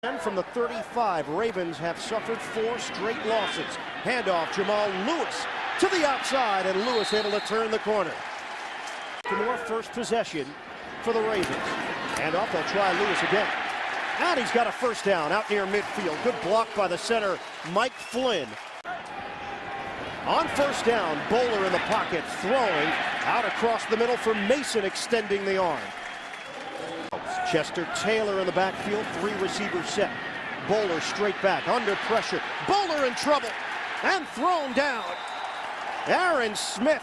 And from the 35, Ravens have suffered 4 straight losses. Handoff, Jamal Lewis to the outside, and Lewis able to turn the corner. More first possession for the Ravens. Handoff, they'll try Lewis again. And he's got a first down out near midfield. Good block by the center, Mike Flynn. On first down, Bowler in the pocket, throwing out across the middle for Mason, extending the arm. Chester Taylor in the backfield, 3 receivers set. Bowler straight back, under pressure. Bowler in trouble, and thrown down. Aaron Smith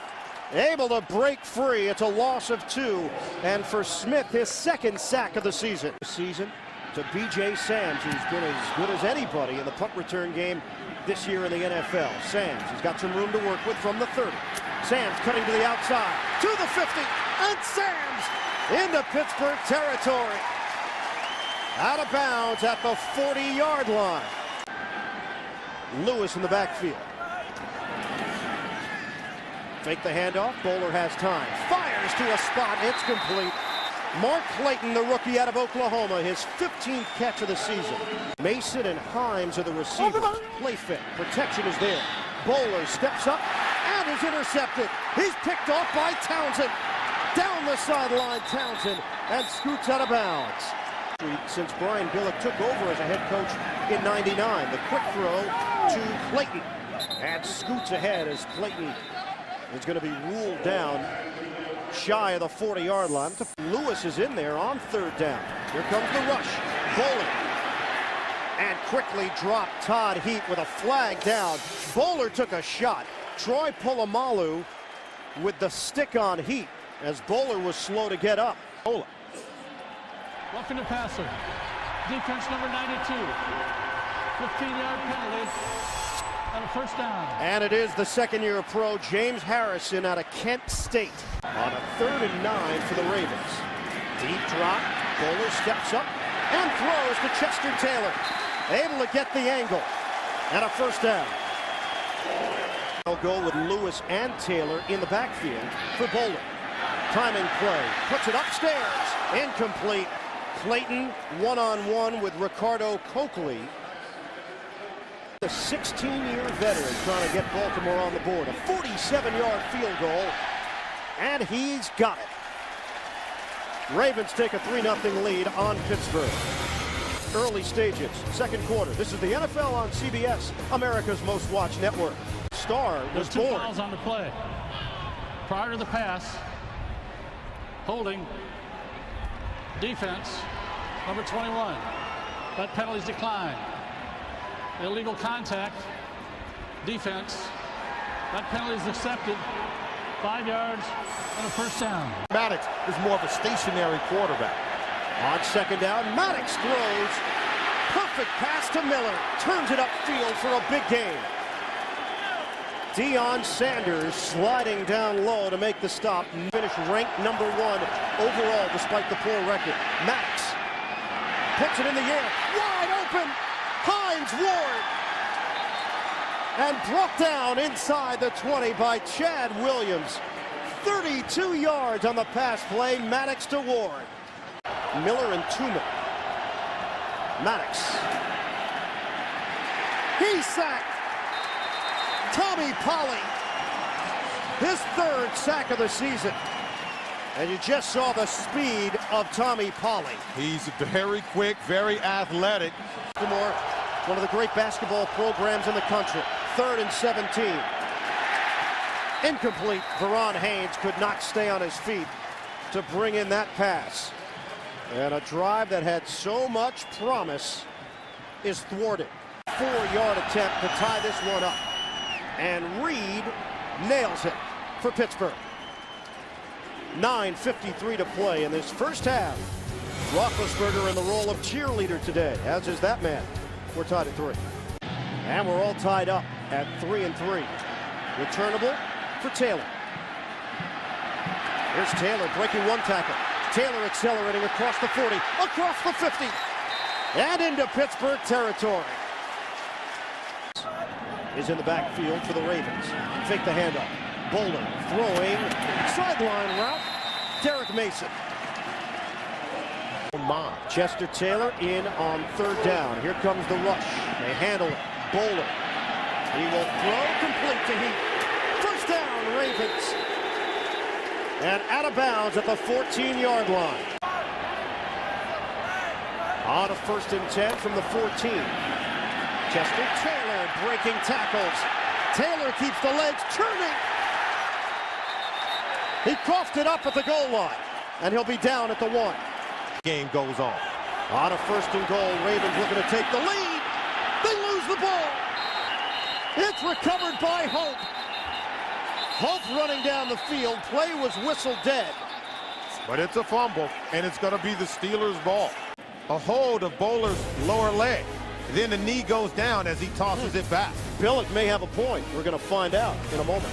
able to break free. It's a loss of 2, and for Smith, his 2nd sack of the season. To B.J. Sams, who's been as good as anybody in the punt return game this year in the NFL. Sams, he's got some room to work with from the 30. Sams cutting to the outside, to the 50, and Sams into Pittsburgh territory. Out of bounds at the 40-yard line. Lewis in the backfield. Fake the handoff. Bowler has time. Fires to a spot. It's complete. Mark Clayton, the rookie out of Oklahoma, his 15th catch of the season. Mason and Himes are the receivers. Play fit. Protection is there. Bowler steps up and is intercepted. He's picked off by Townsend. Down the sideline, Townsend, and scoots out of bounds. Since Brian Billick took over as a head coach in '99, the quick throw to Clayton. And scoots ahead as Clayton is going to be ruled down shy of the 40-yard line. Lewis is in there on 3rd down. Here comes the rush. Bowler. And quickly dropped Todd Heap with a flag down. Bowler took a shot. Troy Polamalu with the stick on Heap as Bowler was slow to get up. Bowler. Roughing the passer. Defense number 92. 15-yard penalty. And a first down. And it is the 2nd-year pro, James Harrison, out of Kent State. On a 3rd and 9 for the Ravens. Deep drop. Bowler steps up and throws to Chester Taylor. Able to get the angle. And a first down. They'll go with Lewis and Taylor in the backfield for Bowler. Timing play. Puts it upstairs. Incomplete. Clayton one-on-one with Ricardo Coakley. The 16-year veteran trying to get Baltimore on the board. A 47-yard field goal, and he's got it. Ravens take a 3-0 lead on Pittsburgh. Early stages, 2nd quarter. This is the NFL on CBS, America's most watched network. Star was There's 2 born. fouls on the play. Prior to the pass, holding defense, number 21. That penalty's declined. Illegal contact, defense. That penalty is accepted. 5 yards and a first down. Maddox is more of a stationary quarterback. On 2nd down, Maddox throws. Perfect pass to Miller. Turns it upfield for a big gain. Deion Sanders sliding down low to make the stop. Finish ranked number 1 overall despite the poor record. Maddox puts it in the air. Wide open. Hines Ward. And brought down inside the 20 by Chad Williams. 32 yards on the pass play. Maddox to Ward. Miller and Tooman. Maddox. He sacked Tommy Polley. His 3rd sack of the season. And you just saw the speed of Tommy Polley. He's very quick, very athletic. Baltimore, one of the great basketball programs in the country. 3rd and 17. Incomplete. Veron Haynes could not stay on his feet to bring in that pass. And a drive that had so much promise is thwarted. 4-yard attempt to tie this one up. And Reed nails it for Pittsburgh. 9:53 to play in this first half. Roethlisberger in the role of cheerleader today, as is that man. We're tied at 3. And we're all tied up at 3-3. Returnable for Taylor. Here's Taylor breaking 1 tackle. Taylor accelerating across the 40, across the 50, and into Pittsburgh territory. Is in the backfield for the Ravens. Fake the handoff. Bowler throwing sideline route. Derek Mason. mind. Chester Taylor in on third down. Here comes the rush. They handle it. Bowler. He will throw complete to Heath. First down, Ravens. And out of bounds at the 14-yard line. On a 1st and 10 from the 14. Chester Taylor breaking tackles. Taylor keeps the legs turning. He coughed it up at the goal line. And he'll be down at the 1. Game goes on. On a 1st and goal, Ravens looking to take the lead. They lose the ball. It's recovered by Hope. Hope running down the field. Play was whistled dead. But it's a fumble, and it's going to be the Steelers' ball. A hold of Bowler's lower leg. Then the knee goes down as he tosses it back. Billick may have a point. We're going to find out in a moment.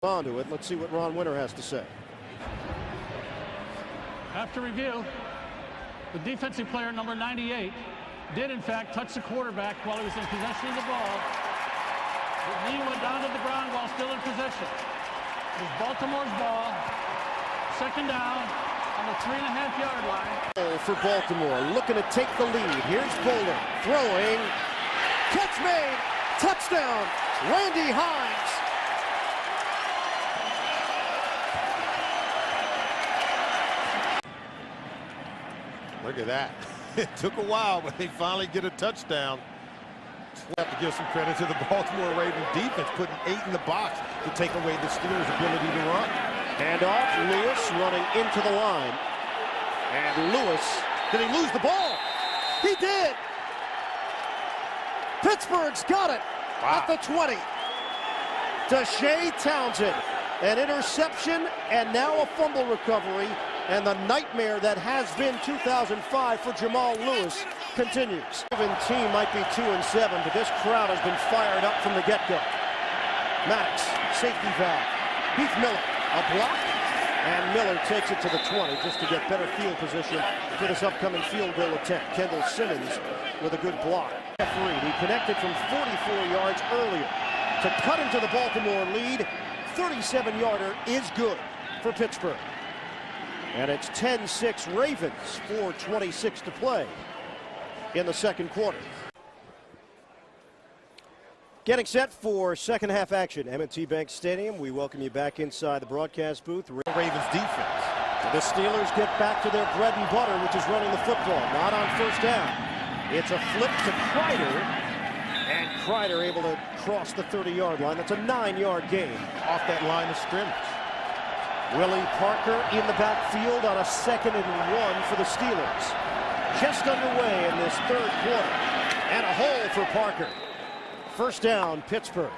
On to it. Let's see what Ron Winter has to say. After review, the defensive player, number 98, did in fact touch the quarterback while he was in possession of the ball. His knee went down to the ground while still in possession. It was Baltimore's ball. 2nd down on the 3.5-yard line. For Baltimore, looking to take the lead. Here's Bowler throwing. Catch made. Touchdown. Randy Hines. Look at that. It took a while, but they finally get a touchdown. We have to give some credit to the Baltimore Ravens defense, putting 8 in the box to take away the Steelers' ability to run. Handoff, Lewis running into the line. And Lewis, did he lose the ball? He did! Pittsburgh's got it at the 20. Deshae Townsend, an interception and now a fumble recovery. And the nightmare that has been 2005 for Jamal Lewis continues. The team might be 2-7, but this crowd has been fired up from the get-go. Maddox, safety valve. Heath Miller, a block. And Miller takes it to the 20 just to get better field position for this upcoming field goal attempt. Kendall Simmons with a good block. Reed, he connected from 44 yards earlier to cut into the Baltimore lead. 37-yarder is good for Pittsburgh. And it's 10-6 Ravens, 4:26 to play in the 2nd quarter. Getting set for second half action. M&T Bank Stadium. We welcome you back inside the broadcast booth. Ravens defense. The Steelers get back to their bread and butter, which is running the football. Not on 1st down. It's a flip to Kreider. And Kreider able to cross the 30-yard line. That's a 9-yard gain. Off that line of scrimmage. Willie Parker in the backfield on a 2nd and 1 for the Steelers. Just underway in this 3rd quarter. And a hole for Parker. 1st down, Pittsburgh.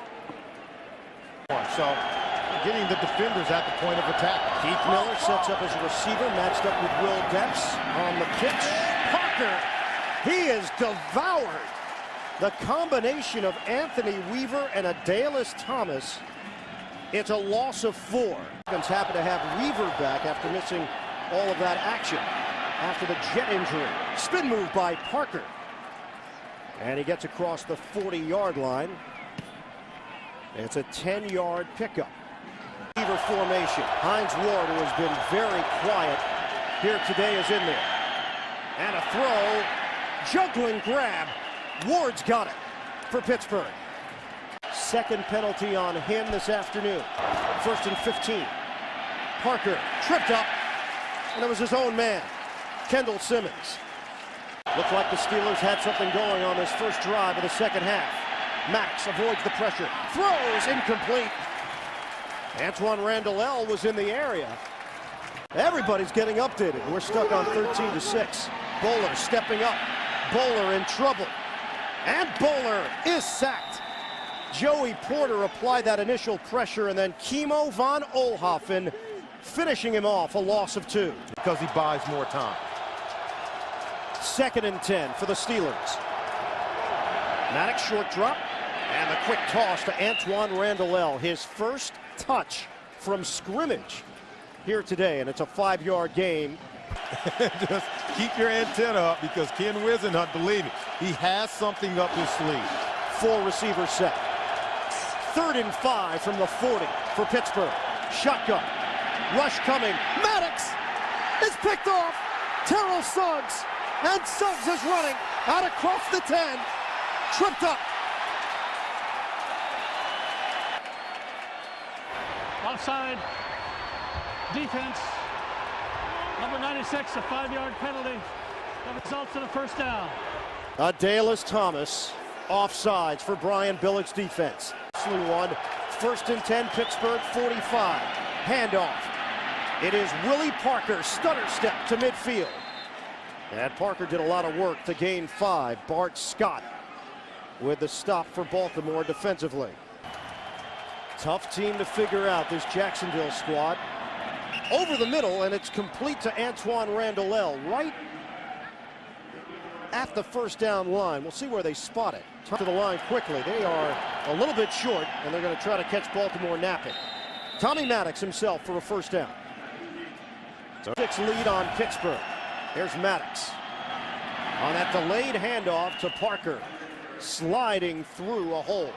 So, getting the defenders at the point of attack. Heath Miller sets up as a receiver, matched up with Will Depps on the pitch. Parker, he is devoured. The combination of Anthony Weaver and Adalys Thomas. It's a loss of 4. Happen to have Weaver back after missing all of that action after the jet injury. Spin move by Parker. And he gets across the 40-yard line. It's a 10-yard pickup. Weaver formation. Hines Ward, who has been very quiet here today, is in there. And a throw. Juggling grab. Ward's got it for Pittsburgh. 2nd penalty on him this afternoon. 1st and 15. Parker tripped up, and it was his own man, Kendall Simmons. Looked like the Steelers had something going on this first drive of the 2nd half. Maddox avoids the pressure, throws incomplete. Antoine Randall was in the area. Everybody's getting updated. We're stuck on 13-6. Bowler stepping up. Bowler in trouble. And Bowler is sacked. Joey Porter applied that initial pressure, and then Kimo von Oelhoffen finishing him off, a loss of 2. Because he buys more time. 2nd and 10 for the Steelers. Maddox short drop, and the quick toss to Antoine Randall, his first touch from scrimmage here today, and it's a 5-yard gain. Just keep your antenna up, because Ken Wisenhunt, believe me, he has something up his sleeve. 4 receivers set. 3rd and 5 from the 40 for Pittsburgh. Shotgun. Rush coming. Maddox is picked off. Terrell Suggs, and Suggs is running out across the 10, tripped up. Offside defense. Number 96, a 5-yard penalty that results in a first down. Dallas Thomas, offsides for Brian Billick's defense. One, 1st and 10, Pittsburgh 45. Handoff. It is Willie Parker, stutter step to midfield. And Parker did a lot of work to gain 5. Bart Scott with the stop for Baltimore defensively. Tough team to figure out, this Jacksonville squad. Over the middle, and it's complete to Antoine Randall, right at the first down line. We'll see where they spot it. To the line quickly. They are a little bit short, and they're going to try to catch Baltimore napping. Tommy Maddox himself for a first down. So 6 lead on Pittsburgh. Here's Maddox on that delayed handoff to Parker, sliding through a hole.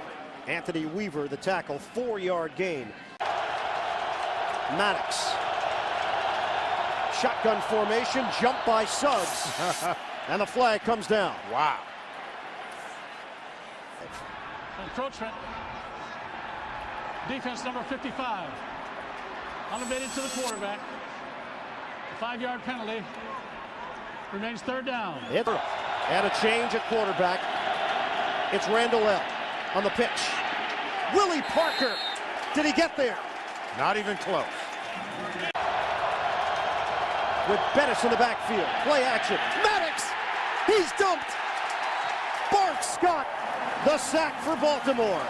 Anthony Weaver, the tackle, 4-yard gain. Maddox. Shotgun formation, jump by Suggs. And the flag comes down. Wow. Encroachment. Defense number 55. Elevated to the quarterback. A 5-yard penalty. Remains 3rd down. And a change at quarterback. It's Randall on the pitch. Willie Parker. Did he get there? Not even close. With Bettis in the backfield. Play action. Maddox. He's dumped. Bart Scott. The sack for Baltimore.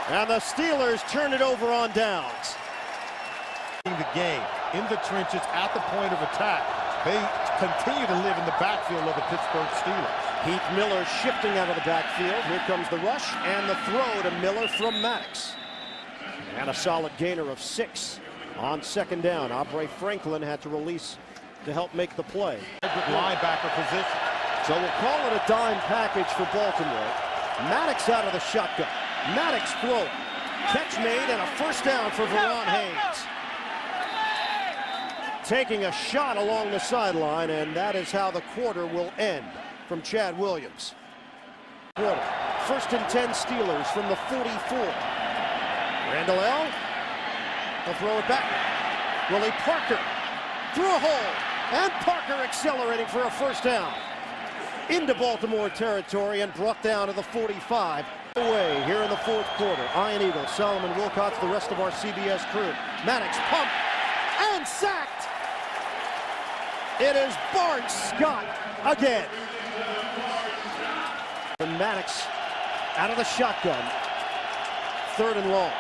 And the Steelers turn it over on downs. The game in the trenches at the point of attack. They continue to live in the backfield of the Pittsburgh Steelers. Heath Miller shifting out of the backfield. Here comes the rush and the throw to Miller from Maddox. And a solid gainer of 6 on 2nd down. Aubrey Franklin had to release to help make the play. Linebacker position. So we'll call it a dime package for Baltimore. Maddox out of the shotgun. Maddox throw. Catch made and a first down for Veron Haynes. Taking a shot along the sideline, and that is how the quarter will end from Chad Williams. Quarter. 1st and 10 Steelers from the 44. Randall will throw it back. Willie Parker through a hole, and Parker accelerating for a first down. Into Baltimore territory and brought down to the 45. Away here in the 4th quarter. Ian Eagle, Solomon Wilcox, the rest of our CBS crew. Maddox pumped and sacked. It is Bart Scott again. And Maddox out of the shotgun. 3rd and long.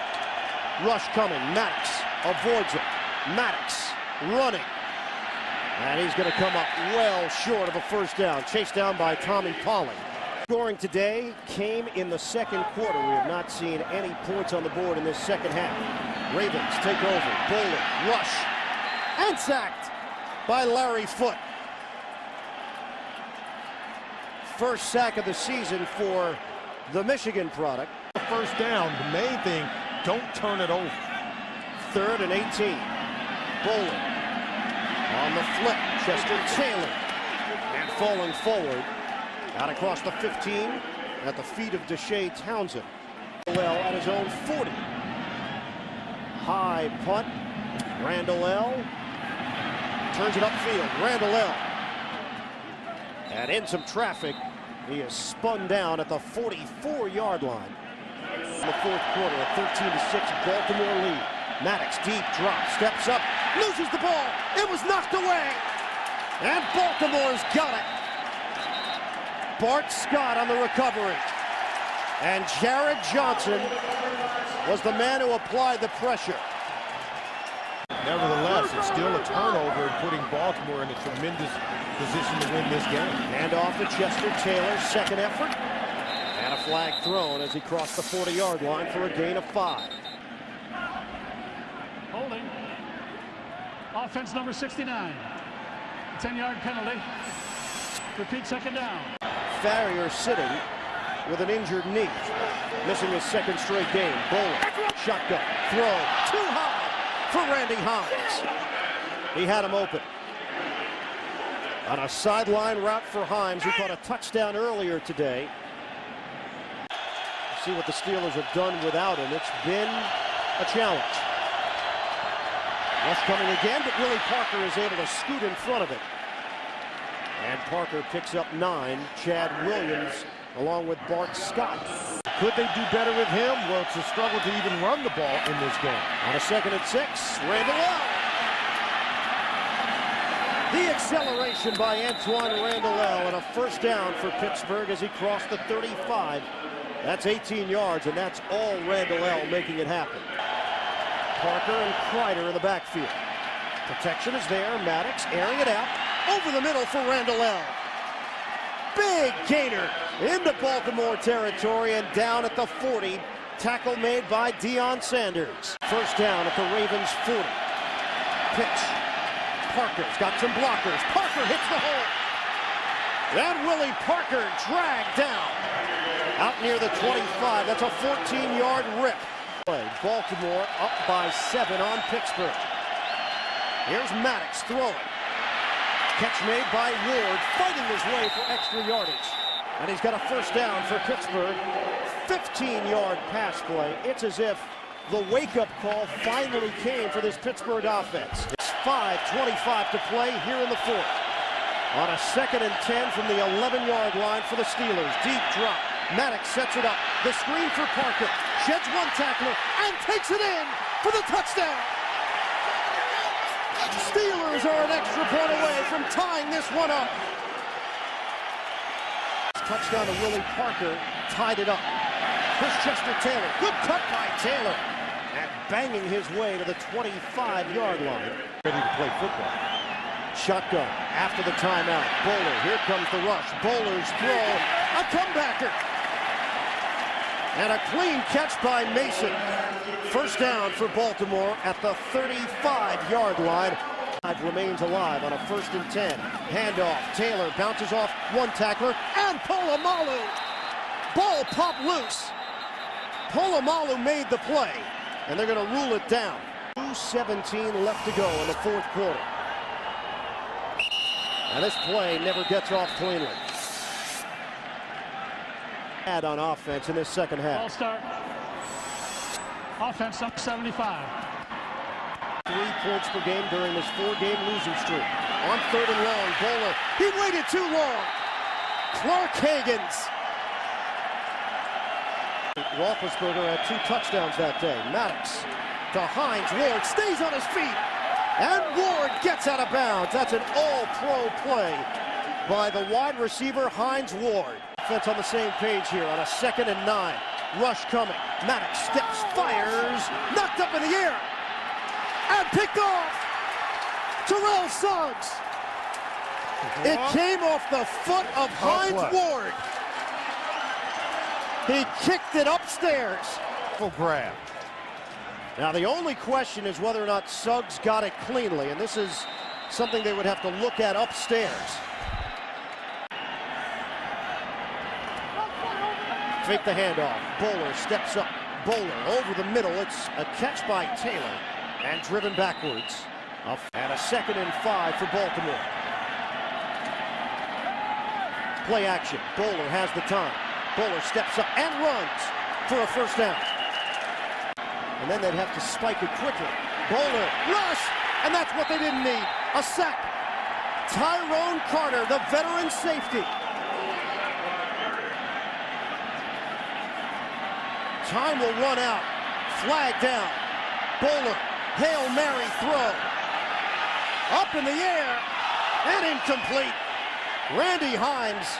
Rush coming. Maddox avoids it. Maddox running. And he's going to come up well short of a first down. Chased down by Tommy Polley. Scoring today came in the 2nd quarter. We have not seen any points on the board in this 2nd half. Ravens take over. Bowling, rush, and sacked by Larry Foote. First sack of the season for the Michigan product. First down, the main thing, don't turn it over. 3rd and 18. Bowling. On the flip, Chester Taylor. And falling forward. Out across the 15 at the feet of Deshae Townsend. Well at his own 40. High punt. Randall turns it upfield. Randall and in some traffic. He is spun down at the 44-yard line. In the 4th quarter, a 13-6 Baltimore lead. Maddox deep drop, steps up, loses the ball. It was knocked away. And Baltimore's got it. Bart Scott on the recovery. And Jared Johnson was the man who applied the pressure. Nevertheless, it's still a turnover and putting Baltimore in a tremendous position to win this game. Hand off to Chester Taylor, 2nd effort. And a flag thrown as he crossed the 40-yard line for a gain of 5. Holding. Offense number 69. 10-yard penalty. Repeat 2nd down. Farrier sitting with an injured knee. Missing his 2nd straight game. Bowling. Shotgun. Throw. Too high for Randy Hines. He had him open. On a sideline route for Himes, who caught a touchdown earlier today. See what the Steelers have done without him. It's been a challenge. Rush coming again, but Willie Parker is able to scoot in front of it. And Parker picks up 9. Chad Williams along with Bart Scott. Could they do better with him? Well, it's a struggle to even run the ball in this game. On a 2nd and 6, Randall L. The acceleration by Antoine Randall L. And a first down for Pittsburgh as he crossed the 35. That's 18 yards, and that's all Randall L. making it happen. Parker and Kreider in the backfield. Protection is there. Maddox airing it out. Over the middle for Randall L. Big gainer into Baltimore territory and down at the 40. Tackle made by Deion Sanders. First down at the Ravens 40. Pitch. Parker's got some blockers. Parker hits the hole. And Willie Parker dragged down. Out near the 25. That's a 14-yard rip. Baltimore up by 7 on Pittsburgh. Here's Maddox throwing. Catch made by Ward, fighting his way for extra yardage. And he's got a first down for Pittsburgh. 15-yard pass play. It's as if the wake-up call finally came for this Pittsburgh offense. It's 5:25 to play here in the 4th. On a 2nd and 10 from the 11-yard line for the Steelers. Deep drop. Maddox sets it up. The screen for Parker. Sheds one tackler and takes it in for the touchdown. Steelers are an extra point away from tying this one up. Touchdown to Willie Parker. Tied it up. Here's Chester Taylor. Good cut by Taylor. And banging his way to the 25-yard line. Ready to play football. Shotgun after the timeout. Bowler, here comes the rush. Bowler's throw, a comebacker. And a clean catch by Mason. First down for Baltimore at the 35-yard line. Remains alive on a 1st and 10. Handoff. Taylor bounces off one tackler. And Polamalu. Ball popped loose. Polamalu made the play. And they're going to rule it down. 2:17 left to go in the 4th quarter. And this play never gets off cleanly. Add on offense in this second half. Ball start. Offense up 75. 3 points per game during this 4-game losing streak. On 3rd and long, Bowler. He waited too long. Clark Higgins. Roethlisberger had 2 touchdowns that day. Maddox to Hines. Ward stays on his feet. And Ward gets out of bounds. That's an all-pro play by the wide receiver, Hines Ward. Offense on the same page here on a 2nd and 9. Rush coming. Maddox steps, fires, knocked up in the air. And picked off. Terrell Suggs. It came off the foot of Hines Ward. He kicked it upstairs. Full grab. Now the only question is whether or not Suggs got it cleanly, and this is something they would have to look at upstairs. Fake the handoff. Bowler steps up. Bowler over the middle. It's a catch by Taylor and driven backwards. And a 2nd and 5 for Baltimore. Play action. Bowler has the time. Bowler steps up and runs for a first down. And then they'd have to spike it quickly. Bowler, rush, and that's what they didn't need. A sack. Tyrone Carter, the veteran safety. Time will run out. Flag down. Bowler, Hail Mary throw. Up in the air and incomplete. Randy Himes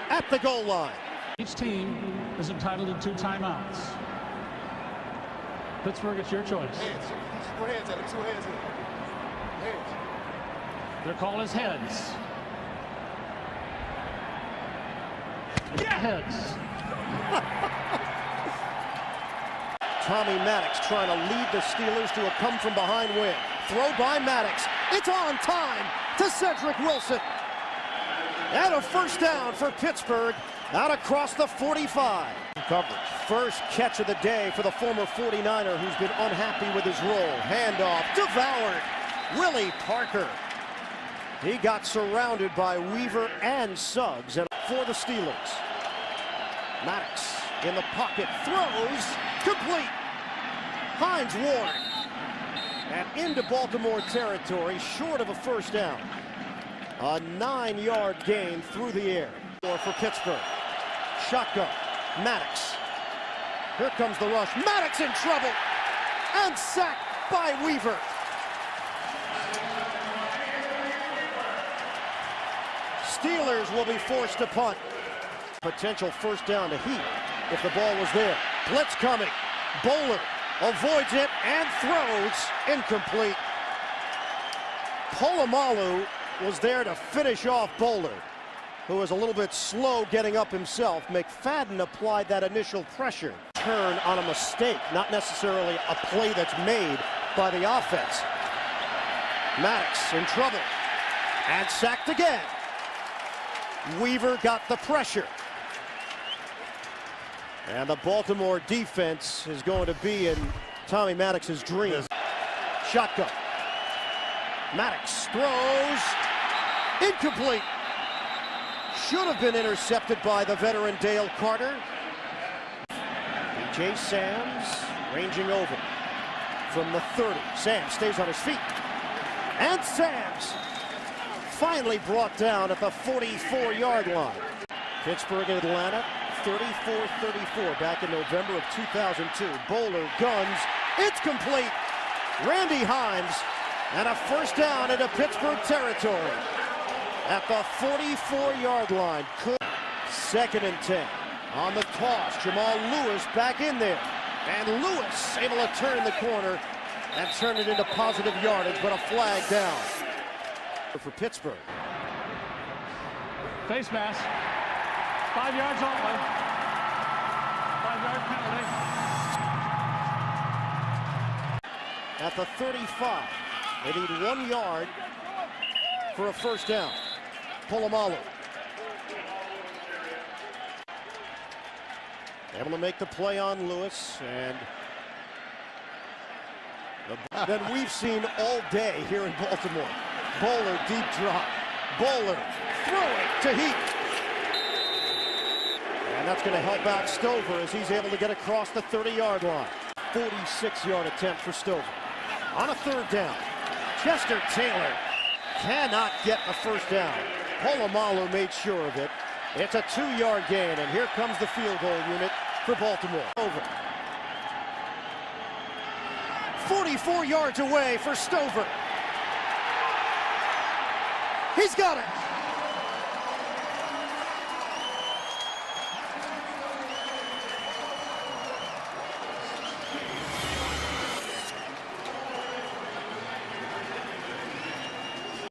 at the goal line. Each team is entitled to 2 timeouts. Pittsburgh, it's your choice. Hands. Go hands at him. 2 hands in. Hands. Their call is heads. Yeah, heads. Tommy Maddox trying to lead the Steelers to a come-from-behind win. Throw by Maddox. It's on time to Cedric Wilson. And a first down for Pittsburgh out across the 45. Coverage. First catch of the day for the former 49er who's been unhappy with his role. Handoff devoured. Willie Parker. He got surrounded by Weaver and Suggs. And for the Steelers, Maddox in the pocket, throws, complete. Hines Ward. And into Baltimore territory, short of a first down. A 9-yard gain through the air. For Pittsburgh. Shotgun. Maddox. Here comes the rush. Maddox in trouble. And sacked by Weaver. Steelers will be forced to punt. Potential first down to Heat if the ball was there. Blitz coming. Bowler avoids it and throws. Incomplete. Polamalu was there to finish off Bowler, who was a little bit slow getting up himself. McFadden applied that initial pressure. Turn on a mistake, not necessarily a play that's made by the offense. Maddox in trouble and sacked again. Weaver got the pressure. And the Baltimore defense is going to be in Tommy Maddox's dream. Shotgun. Maddox throws. Incomplete. Should have been intercepted by the veteran Dale Carter. B.J. Sams ranging over from the 30. Sams stays on his feet. And Sams finally brought down at the 44-yard line. Pittsburgh and Atlanta, 34-34 back in November of 2002. Bowler guns. It's complete. Randy Hines and a first down into Pittsburgh territory. At the 44-yard line. Second and 10. On the toss, Jamal Lewis back in there. And Lewis able to turn the corner and turn it into positive yardage, but a flag down for Pittsburgh. Face mask. 5 yards only. 5-yard penalty. At the 35. They need 1 yard for a first down. Polamalu. Able to make the play on Lewis, and that we've seen all day here in Baltimore. Bowler deep drop. Bowler throwing to Heat. And that's going to help out Stover as he's able to get across the 30-yard line. 46-yard attempt for Stover. On a third down, Chester Taylor cannot get the first down. Polamalu made sure of it. It's a 2-yard gain, and here comes the field goal unit for Baltimore. Over. 44 yards away for Stover. He's got it.